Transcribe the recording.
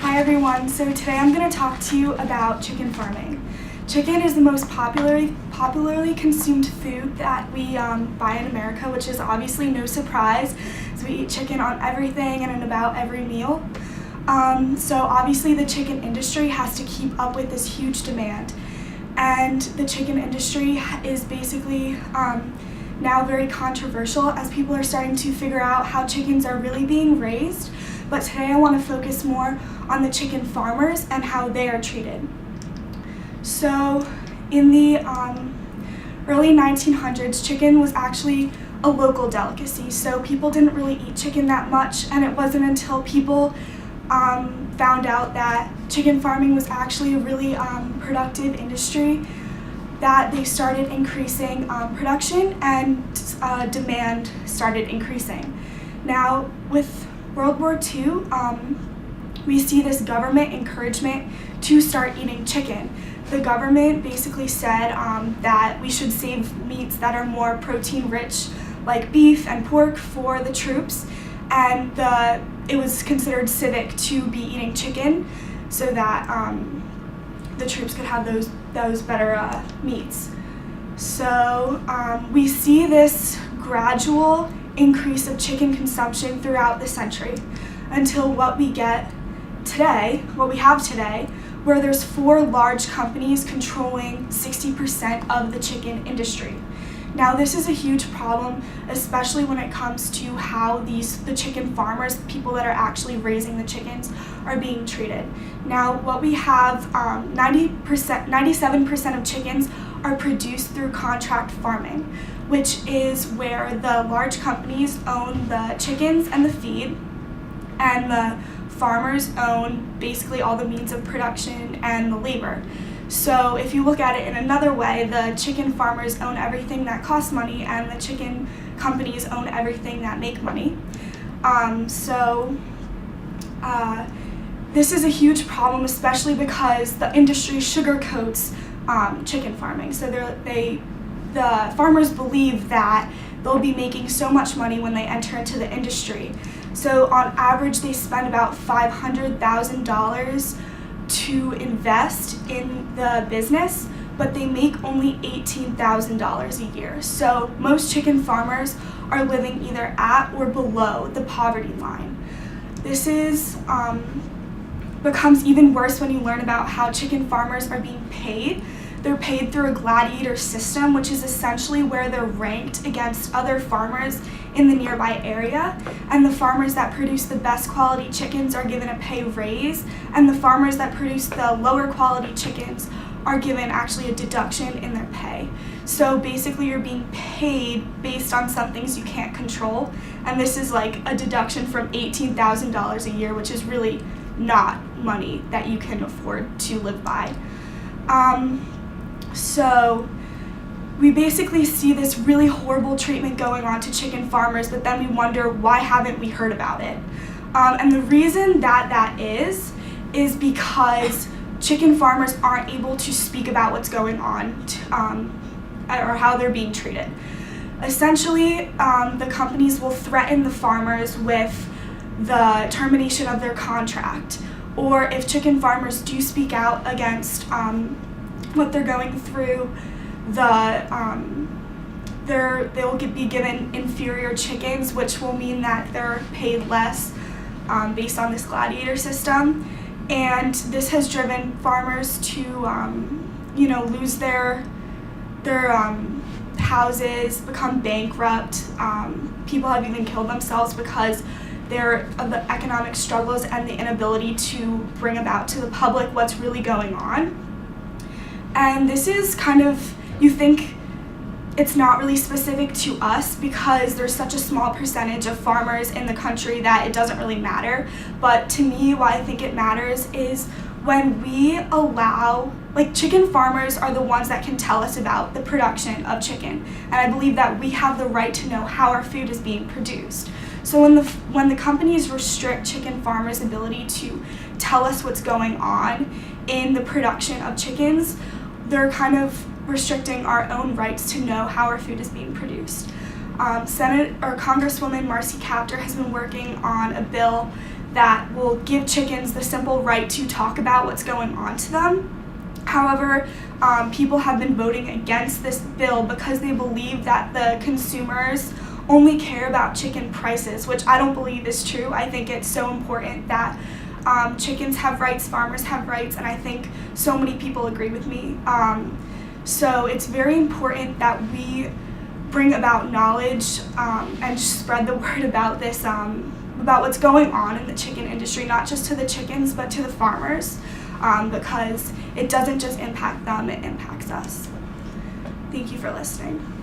Hi everyone, so today I'm going to talk to you about chicken farming. Chicken is the most popularly consumed food that we buy in America, which is obviously no surprise, as we eat chicken on everything and in about every meal. So obviously the chicken industry has to keep up with this huge demand. And the chicken industry is basically now very controversial as people are starting to figure out how chickens are really being raised. But today I want to focus more on the chicken farmers and how they are treated. So in the early 1900s, chicken was actually a local delicacy. So people didn't really eat chicken that much, and it wasn't until people found out that chicken farming was actually a really productive industry that they started increasing production and demand started increasing. Now with World War II, we see this government encouragement to start eating chicken. The government basically said that we should save meats that are more protein rich, like beef and pork, for the troops, and it was considered civic to be eating chicken so that the troops could have those better meats. So we see this gradual increase of chicken consumption throughout the century until what we have today, where there's 4 large companies controlling 60% of the chicken industry. Now this is a huge problem, especially when it comes to how the chicken farmers, people that are actually raising the chickens, are being treated. Now what we have, 97% of chickens are produced through contract farming, which is where the large companies own the chickens and the feed, and the farmers own basically all the means of production and the labor. So if you look at it in another way, the chicken farmers own everything that costs money, and the chicken companies own everything that make money. This is a huge problem, especially because the industry sugarcoats chicken farming. So the farmers believe that they'll be making so much money when they enter into the industry. So on average, they spend about $500,000 to invest in the business, but they make only $18,000 a year. So most chicken farmers are living either at or below the poverty line. This becomes even worse when you learn about how chicken farmers are being paid. They're paid through a gladiator system, which is essentially where they're ranked against other farmers in the nearby area, and the farmers that produce the best quality chickens are given a pay raise, and the farmers that produce the lower quality chickens are given actually a deduction in their pay. So basically you're being paid based on some things you can't control, and this is like a deduction from $18,000 a year, which is really not money that you can afford to live by. So we basically see this really horrible treatment going on to chicken farmers, but then we wonder, why haven't we heard about it? And the reason that is because chicken farmers aren't able to speak about what's going on or how they're being treated. Essentially, the companies will threaten the farmers with the termination of their contract, or if chicken farmers do speak out against what they're going through, they'll be given inferior chickens, which will mean that they're paid less based on this gladiator system. And this has driven farmers to lose their houses, become bankrupt. People have even killed themselves because of the economic struggles and the inability to bring about to the public what's really going on. And this is kind of, you think it's not really specific to us because there's such a small percentage of farmers in the country that it doesn't really matter. But to me, why I think it matters is when we allow, chicken farmers are the ones that can tell us about the production of chicken. And I believe that we have the right to know how our food is being produced. So when the companies restrict chicken farmers' ability to tell us what's going on in the production of chickens, they're kind of restricting our own rights to know how our food is being produced. Congresswoman Marcy Kaptur has been working on a bill that will give chickens the simple right to talk about what's going on to them. However, people have been voting against this bill because they believe that the consumers only care about chicken prices, which I don't believe is true. I think it's so important that chickens have rights, farmers have rights, and I think so many people agree with me. So it's very important that we bring about knowledge and spread the word about this, about what's going on in the chicken industry, not just to the chickens, but to the farmers, because it doesn't just impact them, it impacts us. Thank you for listening.